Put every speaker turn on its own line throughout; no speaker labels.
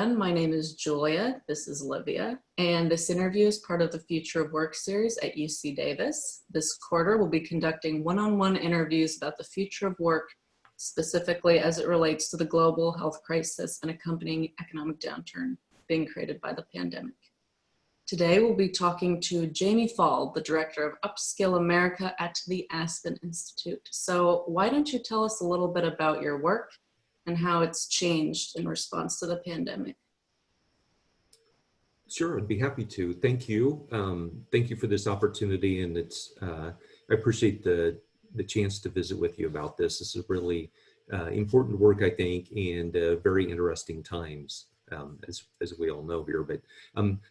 everyone. My name is Julia. This is Olivia. And this interview is part of the Future of Work series at UC Davis. This quarter, we'll be conducting one-on-one interviews about the future of work, specifically as it relates to the global health crisis and accompanying economic downturn being created by the pandemic. Today, we'll be talking to Jaime, the director of UpSkill America at the Aspen Institute. So why don't you tell us a little bit about your work and how it's changed in response to the pandemic?
Sure, I'd be happy to. Thank you. Thank you for this opportunity, and I appreciate the chance to visit with you about this. This is really important work, I think, and very interesting times, as we all know here. But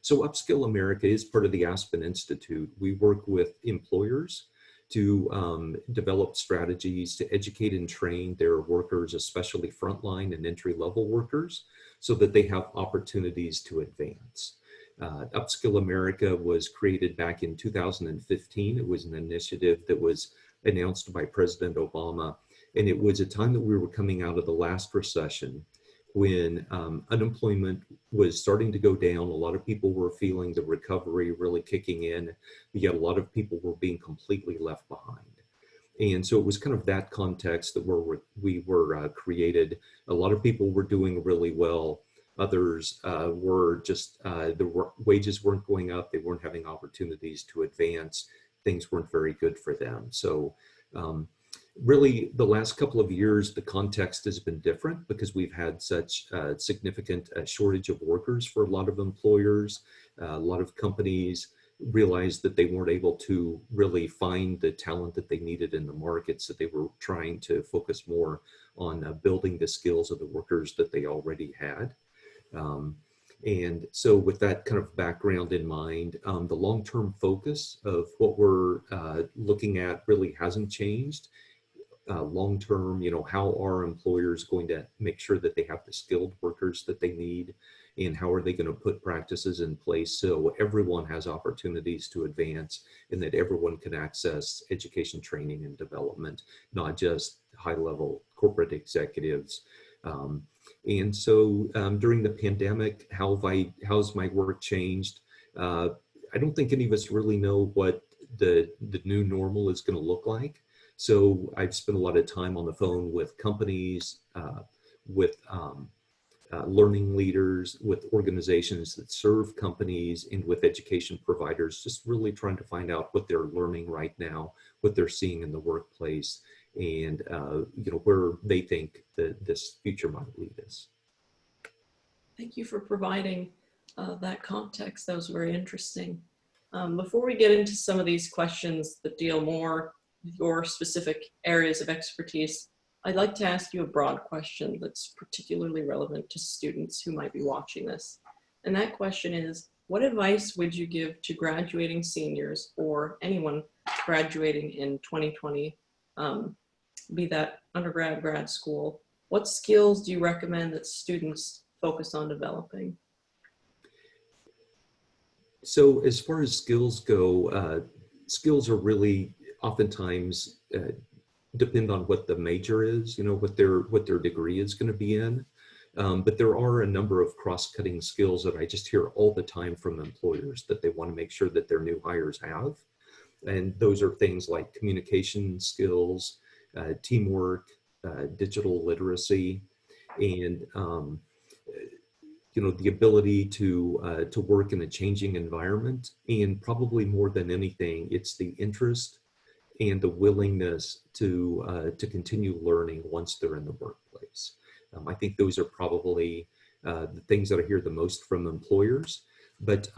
so UpSkill America is part of the Aspen Institute. We work with employers to develop strategies to educate and train their workers, especially frontline and entry-level workers, so that they have opportunities to advance. UpSkill America was created back in 2015. It was an initiative that was announced by President Obama, and it was a time that we were coming out of the last recession, when unemployment was starting to go down. A lot of people were feeling the recovery really kicking in, yet a lot of people were being completely left behind. And so it was kind of that context that we were created. A lot of people were doing really well. Others were just, the wages weren't going up. They weren't having opportunities to advance. Things weren't very good for them. So really, the last couple of years, the context has been different because we've had such a significant shortage of workers for a lot of employers. A lot of companies realized that they weren't able to really find the talent that they needed in the markets, that they were trying to focus more on building the skills of the workers that they already had. And so with that kind of background in mind, the long-term focus of what we're looking at really hasn't changed. Long-term, how are employers going to make sure that they have the skilled workers that they need, and how are they going to put practices in place so everyone has opportunities to advance and that everyone can access education, training, and development, not just high-level corporate executives. And so during the pandemic, how's my work changed? I don't think any of us really know what the new normal is going to look like. So I've spent a lot of time on the phone with companies, with learning leaders, with organizations that serve companies, and with education providers, just really trying to find out what they're learning right now, what they're seeing in the workplace, and where they think that this future might lead us.
Thank you for providing that context. That was very interesting. Before we get into some of these questions that deal more with your specific areas of expertise, I'd like to ask you a broad question that's particularly relevant to students who might be watching this. And that question is, what advice would you give to graduating seniors or anyone graduating in 2020, be that undergrad, grad school? What skills do you recommend that students focus on developing?
So as far as skills go, skills are really oftentimes depend on what the major is, what their degree is going to be in. But there are a number of cross-cutting skills that I just hear all the time from employers that they want to make sure that their new hires have. And those are things like communication skills, teamwork, digital literacy, and the ability to work in a changing environment. And probably more than anything, it's the interest and the willingness to continue learning once they're in the workplace. I think those are probably the things that I hear the most from employers. But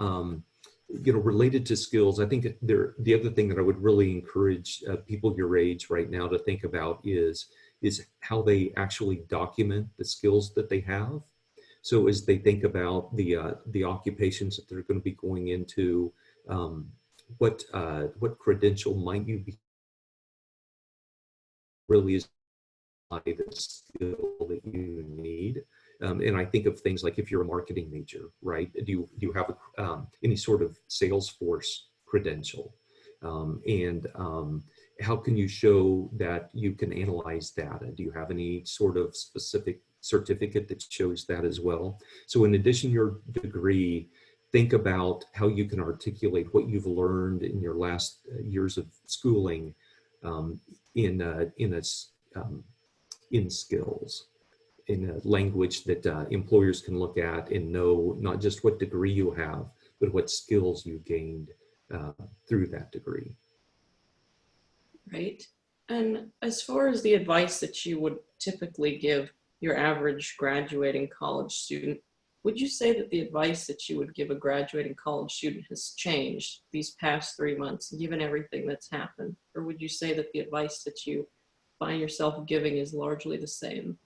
related to skills, I think the other thing that I would really encourage people your age right now to think about is how they actually document the skills that they have. So as they think about the occupations that they're going to be going into, what credential might you be really is the skill that you need. And I think of things like if you're a marketing major, right? Do you have any sort of Salesforce credential? How can you show that you can analyze data? Do you have any sort of specific certificate that shows that as well. So in addition to your degree, think about how you can articulate what you've learned in your last years of schooling um, in in skills, in a language that employers can look at and know not just what degree you have, but what skills you gained through that degree.
Right. And as far as the advice that you would typically give your average graduating college student, would you say that the advice that you would give a graduating college student has changed these past 3 months, given everything that's happened? Or would you say that the advice that you find yourself giving is largely the same?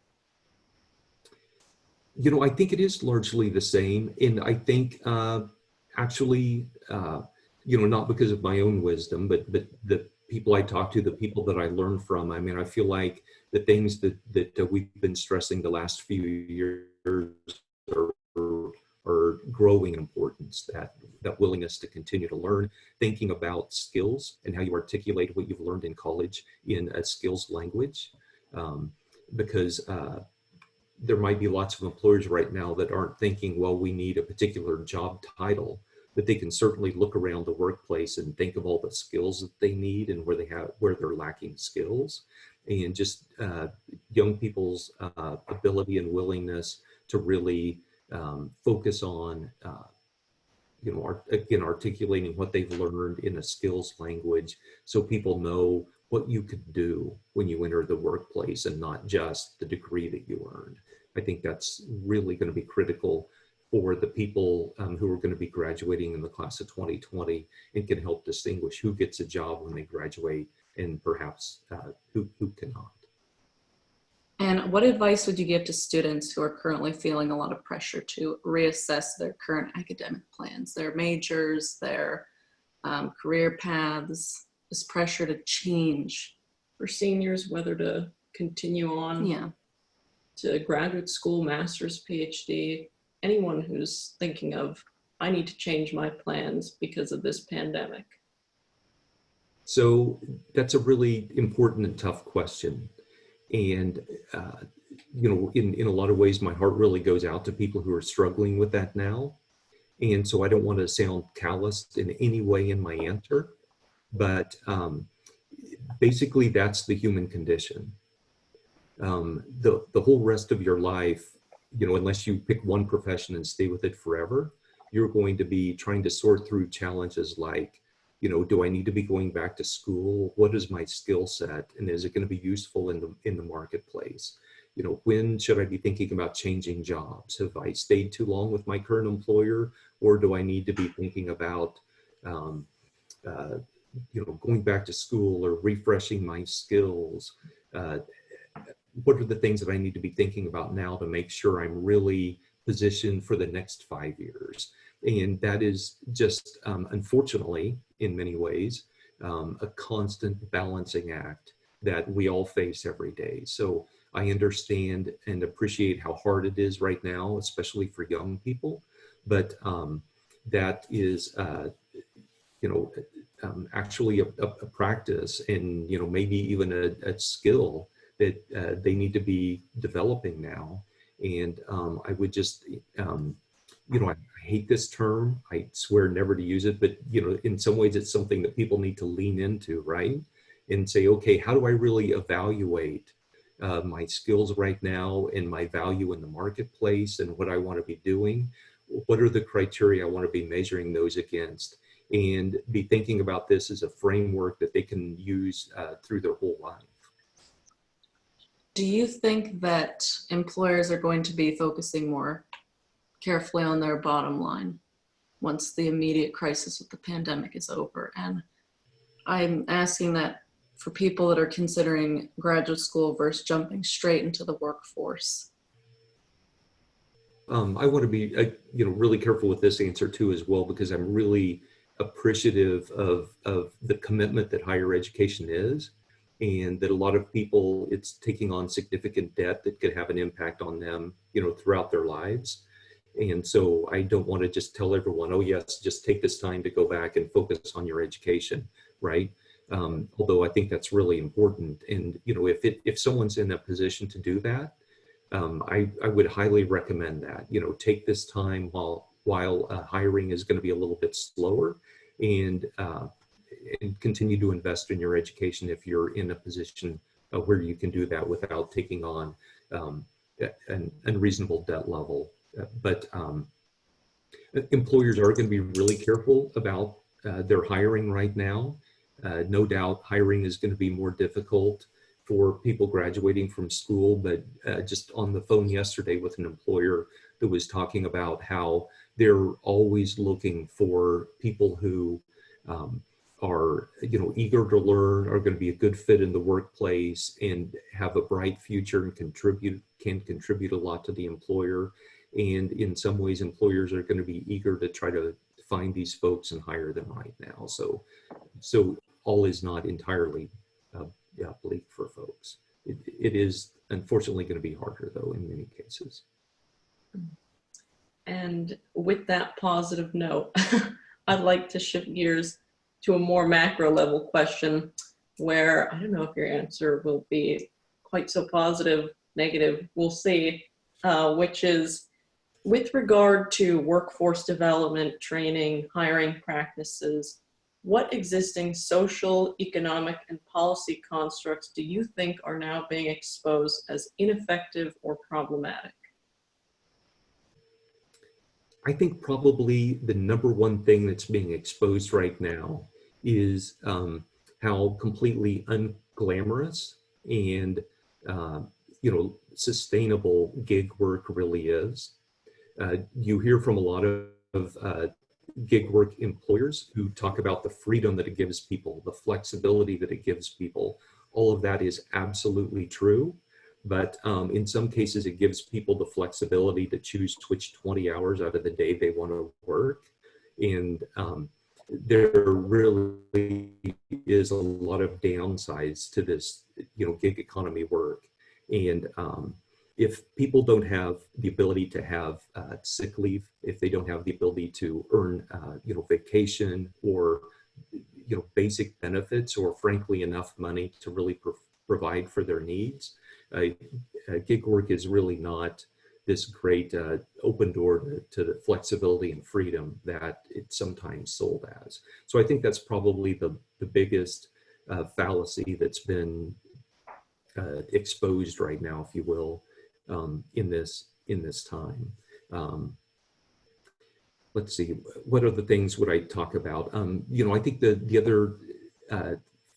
You know, I think it is largely the same. And I think actually, you know, not because of my own wisdom, but the people I talk to, the people that I learn from, I mean, I feel like the things that we've been stressing the last few years are growing in importance, that willingness to continue to learn, thinking about skills and how you articulate what you've learned in college in a skills language. Because there might be lots of employers right now that aren't thinking, well, we need a particular job title, but they can certainly look around the workplace and think of all the skills that they need and where they're lacking skills, and just young people's ability and willingness to really focus on, you know, again, articulating what they've learned in a skills language, so people know what you could do when you enter the workplace and not just the degree that you earned. I think that's really going to be critical for the people who are going to be graduating in the class of 2020, and can help distinguish who gets a job when they graduate and perhaps who cannot.
And what advice would you give to students who are currently feeling a lot of pressure to reassess their current academic plans, their majors, their career paths, this pressure to change?
For seniors, whether to continue on to graduate school, master's, PhD, anyone who's thinking of, I need to change my plans because of this pandemic.
So that's a really important and tough question. And, you know, in a lot of ways, my heart really goes out to people who are struggling with that now. And so I don't want to sound calloused in any way in my answer, but basically that's the human condition. The whole rest of your life, you know, unless you pick one profession and stay with it forever, you're going to be trying to sort through challenges like, you know, do I need to be going back to school? What is my skill set? And is it going to be useful in the marketplace? You know, when should I be thinking about changing jobs? Have I stayed too long with my current employer? Or do I need to be thinking about, you know, going back to school or refreshing my skills? What are the things that I need to be thinking about now to make sure I'm really positioned for the next 5 years? And that is just, unfortunately, in many ways, a constant balancing act that we all face every day. So I understand and appreciate how hard it is right now, especially for young people. But that is, you know, actually a practice, and, you know, maybe even a skill that they need to be developing now. And I would just, you know, I hate this term. I swear never to use it, but, you know, in some ways it's something that people need to lean into, right? And say, okay, how do I really evaluate my skills right now and my value in the marketplace and what I want to be doing? What are the criteria I want to be measuring those against? And be thinking about this as a framework that they can use through their whole life.
Do you think that employers are going to be focusing more carefully on their bottom line once the immediate crisis with the pandemic is over? And I'm asking that for people that are considering graduate school versus jumping straight into the workforce.
I want to be, you know, really careful with this answer too as well, because I'm really appreciative of the commitment that higher education is, and that a lot of people, it's taking on significant debt that could have an impact on them, you know, throughout their lives. And so I don't want to just tell everyone, oh yes, just take this time to go back and focus on your education, right? Although I think that's really important. And, you know, if someone's in a position to do that, I would highly recommend that. Take this time while hiring is going to be a little bit slower, and continue to invest in your education if you're in a position where you can do that without taking on an unreasonable debt level. But employers are going to be really careful about their hiring right now. No doubt hiring is going to be more difficult for people graduating from school, but just on the phone yesterday with an employer that was talking about how they're always looking for people who are eager to learn, are going to be a good fit in the workplace, and have a bright future and can contribute a lot to the employer. And in some ways, employers are going to be eager to try to find these folks and hire them right now. So all is not entirely bleak for folks. It is unfortunately going to be harder, though, in many cases.
And with that positive note, I'd like to shift gears to a more macro level question where I don't know if your answer will be quite so positive, negative, we'll see, which is with regard to workforce development, training, hiring practices, what existing social, economic, and policy constructs do you think are now being exposed as ineffective or problematic?
I think probably the number one thing that's being exposed right now is how completely unglamorous and sustainable gig work really is. You hear from a lot of gig work employers who talk about the freedom that it gives people, the flexibility that it gives people. All of that is absolutely true. But in some cases, it gives people the flexibility to choose which 20 hours out of the day they want to work. And there really is a lot of downsides to this, gig economy work. And if people don't have the ability to have sick leave, if they don't have the ability to earn, vacation or, basic benefits, or frankly enough money to really provide for their needs, gig work is really not this great open door to the flexibility and freedom that it's sometimes sold as. So I think that's probably the biggest fallacy that's been exposed right now, if you will, in this time. Let's see, what other things would I talk about? I think the other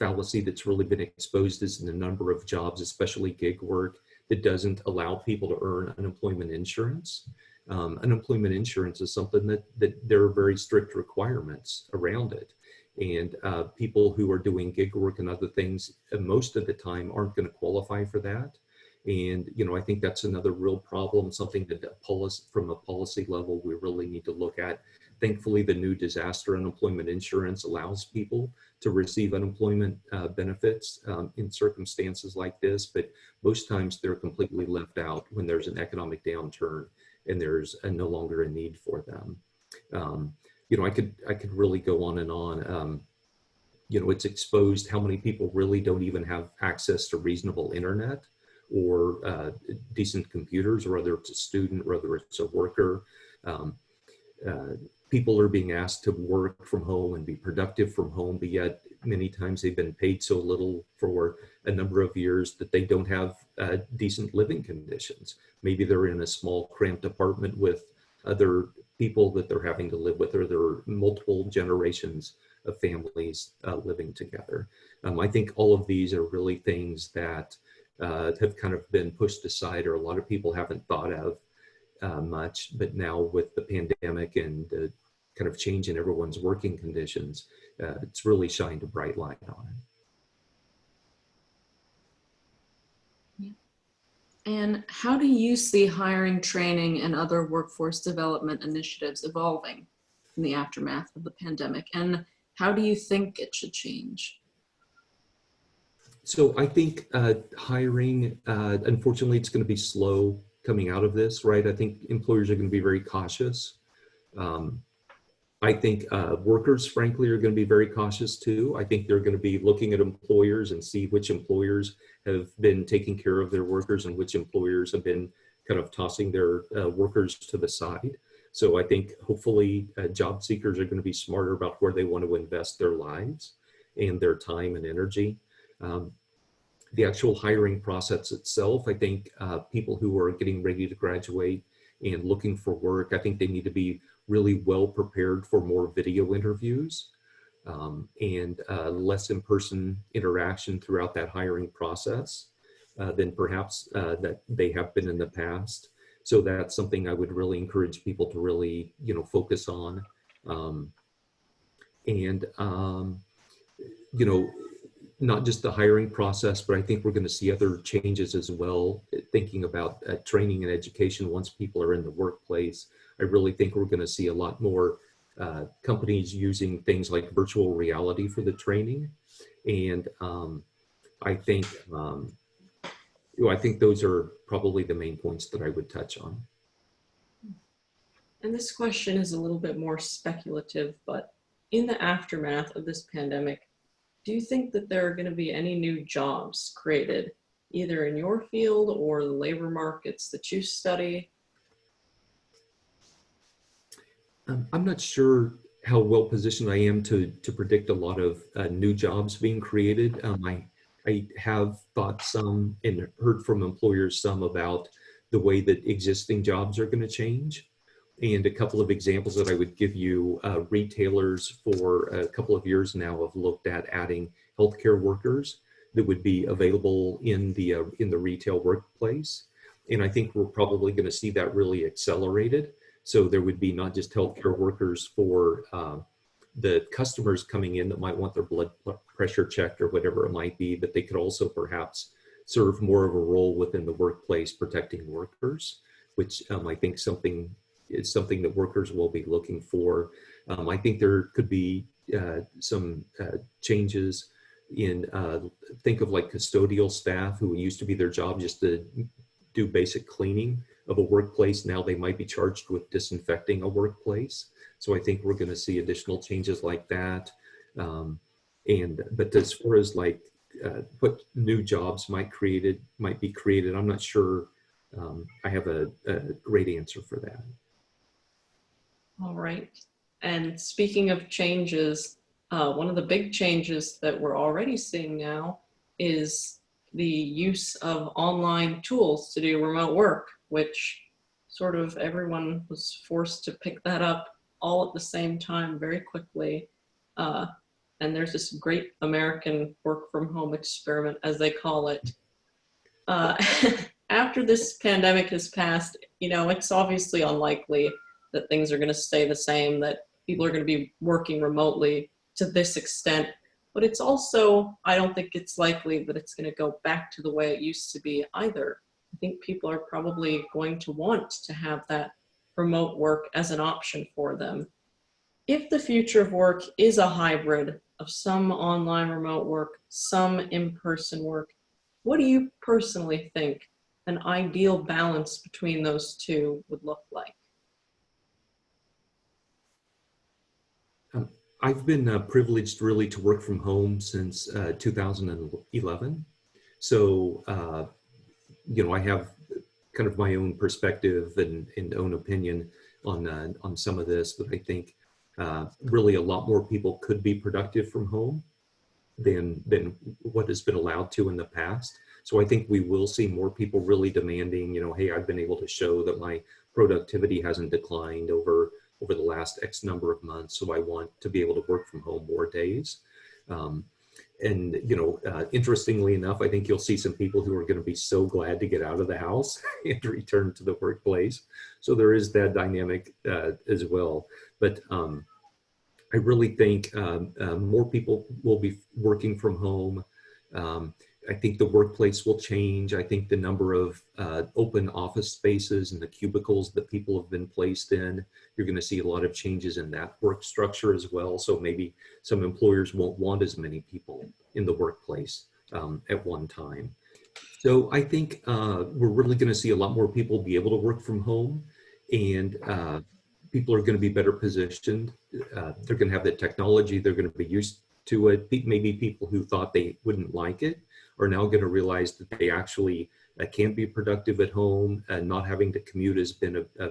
fallacy that's really been exposed is the number of jobs, especially gig work, that doesn't allow people to earn unemployment insurance. Unemployment insurance is something that there are very strict requirements around it. And people who are doing gig work and other things most of the time aren't going to qualify for that. And, I think that's another real problem, something that from a policy level, we really need to look at. Thankfully, the new disaster unemployment insurance allows people to receive unemployment benefits in circumstances like this, but most times they're completely left out when there's an economic downturn and there's no longer a need for them. I could really go on and on. It's exposed how many people really don't even have access to reasonable internet or decent computers, or whether it's a student, whether it's a worker. People are being asked to work from home and be productive from home, but yet many times they've been paid so little for a number of years that they don't have decent living conditions. Maybe they're in a small cramped apartment with other people that they're having to live with, or there are multiple generations of families living together. I think all of these are really things that have kind of been pushed aside, or a lot of people haven't thought of much, but now with the pandemic and the kind of change in everyone's working conditions, it's really shined a bright light on it.
And how do you see hiring, training, and other workforce development initiatives evolving in the aftermath of the pandemic? And how do you think it should change?
So I think hiring, unfortunately, it's going to be slow coming out of this, right? I think employers are going to be very cautious. I think workers, frankly, are going to be very cautious too. I think they're going to be looking at employers and see which employers have been taking care of their workers and which employers have been kind of tossing their workers to the side. So I think hopefully job seekers are going to be smarter about where they want to invest their lives and their time and energy. The actual hiring process itself, I think people who are getting ready to graduate and looking for work, I think they need to be really well prepared for more video interviews and less in-person interaction throughout that hiring process than perhaps that they have been in the past. So that's something I would really encourage people to really, focus on. And, not just the hiring process, but I think we're going to see other changes as well. Thinking about training and education once people are in the workplace, I really think we're going to see a lot more companies using things like virtual reality for the training. And I think, I think those are probably the main points that I would touch on.
And this question is a little bit more speculative, but in the aftermath of this pandemic, do you think that there are going to be any new jobs created, either in your field or the labor markets that you study?
I'm not sure how well positioned I am to predict a lot of new jobs being created. I have thought some and heard from employers some about the way that existing jobs are going to change. And a couple of examples that I would give you, retailers for a couple of years now have looked at adding healthcare workers that would be available in the retail workplace. And I think we're probably going to see that really accelerated. So there would be not just healthcare workers for the customers coming in that might want their blood pressure checked or whatever it might be, but they could also perhaps serve more of a role within the workplace protecting workers, which I think is something that workers will be looking for. I think there could be some changes in, think of like custodial staff who used to be their job just to do basic cleaning of a workplace. Now they might be charged with disinfecting a workplace. So I think we're going to see additional changes like that. But as far as like what new jobs might be created, I'm not sure I have a great answer for that.
All right. And speaking of changes, one of the big changes that we're already seeing now is the use of online tools to do remote work, which sort of everyone was forced to pick that up all at the same time very quickly. And there's this great American work from home experiment, as they call it. After this pandemic has passed, it's obviously unlikely that things are going to stay the same, that people are going to be working remotely to this extent. But it's also, I don't think it's likely that it's going to go back to the way it used to be either. I think people are probably going to want to have that remote work as an option for them. If the future of work is a hybrid of some online remote work, some in-person work, what do you personally think an ideal balance between those two would look like?
I've been privileged really to work from home since 2011. So, I have kind of my own perspective and own opinion on some of this, but I think really a lot more people could be productive from home than what has been allowed to in the past. So I think we will see more people really demanding, hey, I've been able to show that my productivity hasn't declined over the last X number of months. So I want to be able to work from home more days. Interestingly enough, I think you'll see some people who are going to be so glad to get out of the house and return to the workplace. So there is that dynamic as well. But I really think more people will be working from home. I think the workplace will change. I think the number of open office spaces and the cubicles that people have been placed in, you're going to see a lot of changes in that work structure as well. So maybe some employers won't want as many people in the workplace at one time. So I think we're really going to see a lot more people be able to work from home, and people are going to be better positioned. They're going to have the technology. They're going to be to it. Maybe people who thought they wouldn't like it are now going to realize that they actually can be productive at home. Not having to commute has been a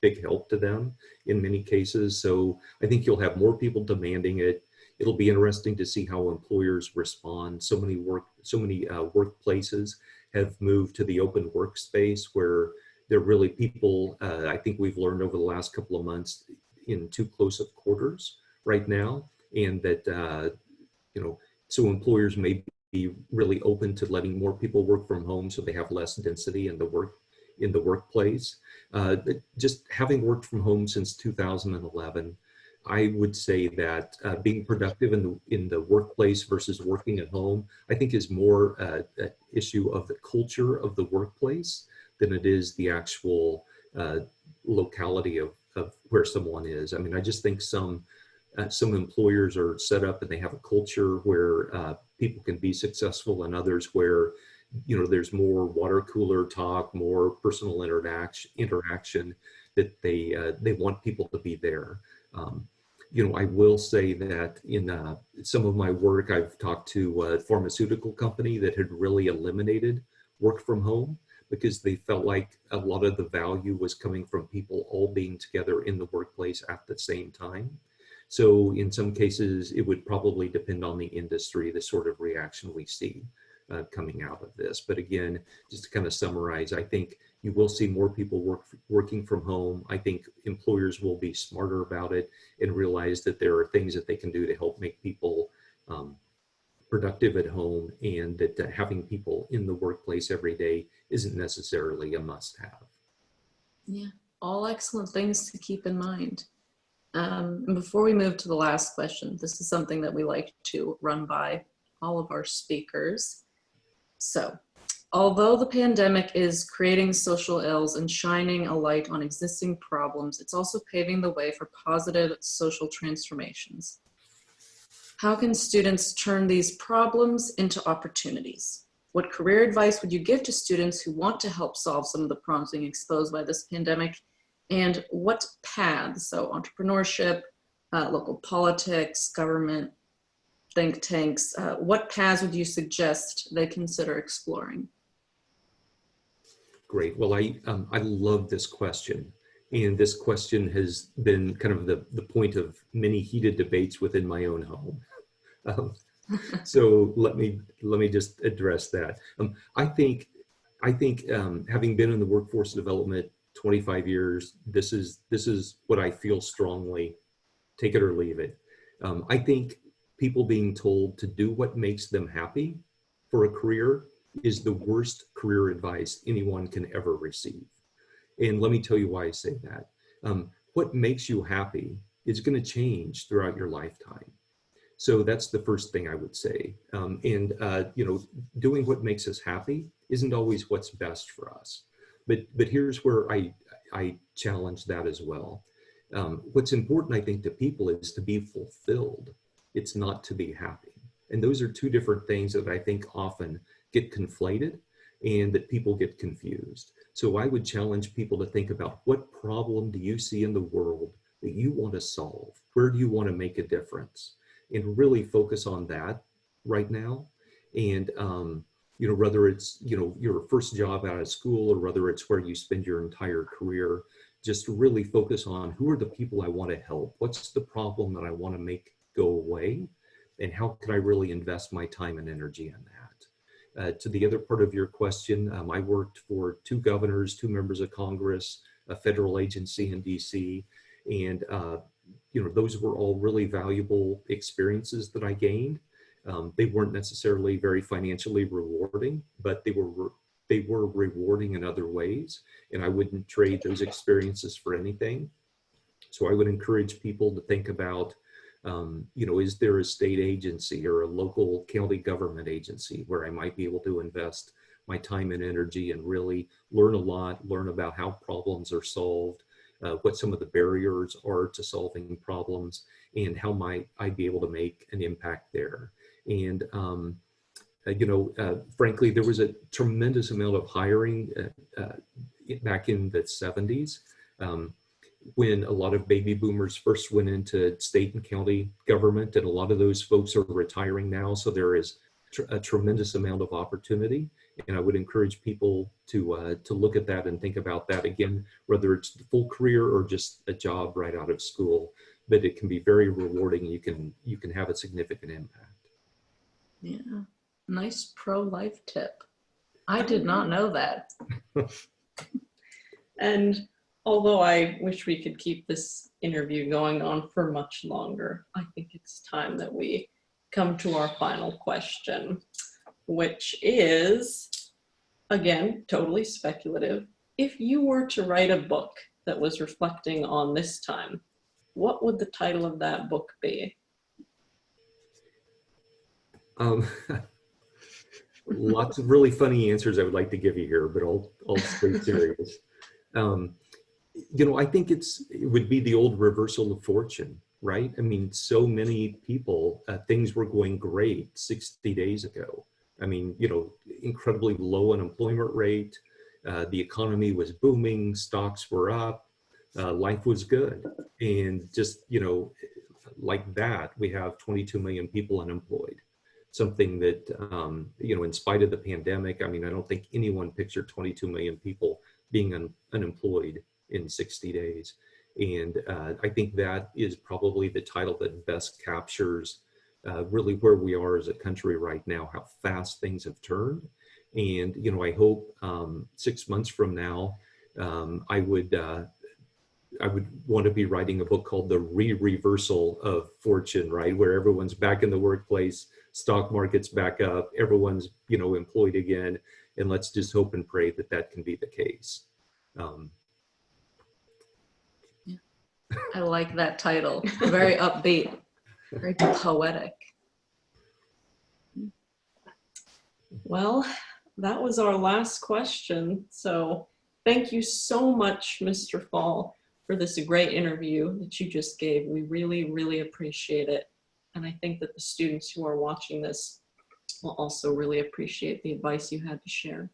big help to them in many cases. So I think you'll have more people demanding it. It'll be interesting to see how employers respond. So many workplaces have moved to the open workspace where they're really people, I think we've learned over the last couple of months, in too close of quarters right now. And that, so employers may be really open to letting more people work from home so they have less density in the workplace. Just having worked from home since 2011, I would say that being productive in the workplace versus working at home, I think is more an issue of the culture of the workplace than it is the actual locality of where someone is. I mean, I just think some employers are set up and they have a culture where people can be successful, and others where, there's more water cooler talk, more personal interaction that they want people to be there. I will say that in some of my work, I've talked to a pharmaceutical company that had really eliminated work from home because they felt like a lot of the value was coming from people all being together in the workplace at the same time. So in some cases, it would probably depend on the industry, the sort of reaction we see coming out of this. But again, just to kind of summarize, I think you will see more people working from home. I think employers will be smarter about it and realize that there are things that they can do to help make people productive at home, and that having people in the workplace every day isn't necessarily a must-have.
Yeah, all excellent things to keep in mind. And before we move to the last question, this is something that we like to run by all of our speakers. So, although the pandemic is creating social ills and shining a light on existing problems, it's also paving the way for positive social transformations. How can students turn these problems into opportunities? What career advice would you give to students who want to help solve some of the problems being exposed by this pandemic? And what paths, so entrepreneurship, local politics, government, think tanks, what paths would you suggest they consider exploring?
Great. Well, I love this question. And this question has been kind of the point of many heated debates within my own home. So let me just address that. I think having been in the workforce development 25 years, this is what I feel strongly. Take it or leave it. I think people being told to do what makes them happy for a career is the worst career advice anyone can ever receive. And let me tell you why I say that. What makes you happy is going to change throughout your lifetime. So that's the first thing I would say. Doing what makes us happy isn't always what's best for us. But here's where I challenge that as well. What's important, I think, to people is to be fulfilled. It's not to be happy. And those are two different things that I think often get conflated and that people get confused. So I would challenge people to think about, what problem do you see in the world that you want to solve? Where do you want to make a difference? And really focus on that right now. And, whether it's, your first job out of school or whether it's where you spend your entire career, just really focus on, who are the people I want to help? What's the problem that I want to make go away? And how can I really invest my time and energy in that? To the other part of your question, I worked for 2 governors, 2 members of Congress, a federal agency in DC, and those were all really valuable experiences that I gained. They weren't necessarily very financially rewarding, but they were rewarding in other ways, and I wouldn't trade those experiences for anything. So I would encourage people to think about, is there a state agency or a local county government agency where I might be able to invest my time and energy and really learn a lot, learn about how problems are solved, what some of the barriers are to solving problems, and how might I be able to make an impact there. And, frankly, there was a tremendous amount of hiring back in the 70s. when a lot of baby boomers first went into state and county government, and a lot of those folks are retiring now. So there is a tremendous amount of opportunity. And I would encourage people to look at that and think about that again, whether it's the full career or just a job right out of school. But it can be very rewarding. You can have a significant impact.
Yeah, nice pro-life tip. I did not know that.
And although I wish we could keep this interview going on for much longer, I think it's time that we come to our final question, which is, again, totally speculative. If you were to write a book that was reflecting on this time, what would the title of that book be?
Lots of really funny answers I would like to give you here, but I'll stay serious. I think it would be the old reversal of fortune, right? I mean, so many people, things were going great 60 days ago. I mean, incredibly low unemployment rate. The economy was booming, stocks were up, life was good. And just, like that, we have 22 million people unemployed. Something that, in spite of the pandemic, I mean, I don't think anyone pictured 22 million people being unemployed in 60 days. And I think that is probably the title that best captures really where we are as a country right now, how fast things have turned. And, I hope 6 months from now, I would want to be writing a book called The Reversal of Fortune, right? Where everyone's back in the workplace, stock market's back up, everyone's, employed again. And let's just hope and pray that that can be the case.
Yeah. I like that title. Very upbeat, very poetic.
Well, that was our last question. So thank you so much, Mr. Fall, for this great interview that you just gave. We really, really appreciate it. And I think that the students who are watching this will also really appreciate the advice you had to share.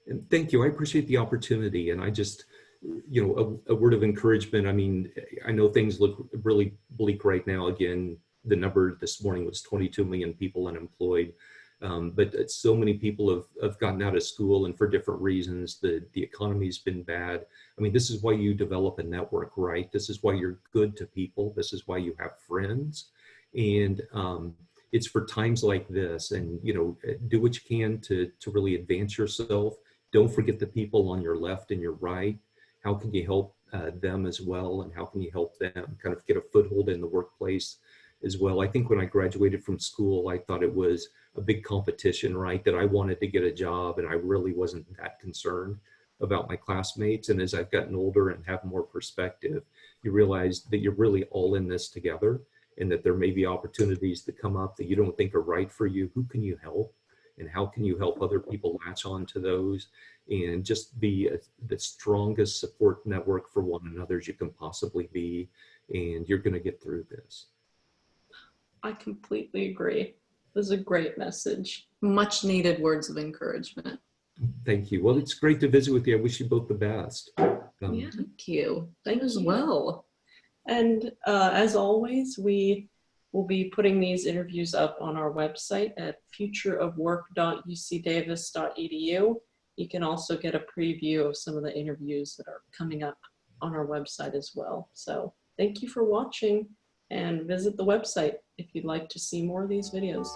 And thank you. I appreciate the opportunity. And I just, a word of encouragement. I mean, I know things look really bleak right now. Again, the number this morning was 22 million people unemployed. But so many people have gotten out of school, and for different reasons. The economy's been bad. I mean, this is why you develop a network, right? This is why you're good to people. This is why you have friends. And it's for times like this. And, do what you can to really advance yourself. Don't forget the people on your left and your right. How can you help them as well? And how can you help them kind of get a foothold in the workplace as well? I think when I graduated from school, I thought it was a big competition, right? That I wanted to get a job, and I really wasn't that concerned about my classmates. And as I've gotten older and have more perspective, you realize that you're really all in this together, and that there may be opportunities that come up that you don't think are right for you. Who can you help? And how can you help other people latch on to those, and just be the strongest support network for one another as you can possibly be. And you're going to get through this.
I completely agree. This is a great message.
Much needed words of encouragement.
Thank you. Well, it's great to visit with you. I wish you both the best.
Yeah, thank you. Thank you as well.
And as always, we will be putting these interviews up on our website at futureofwork.ucdavis.edu. You can also get a preview of some of the interviews that are coming up on our website as well. So thank you for watching, and visit the website if you'd like to see more of these videos.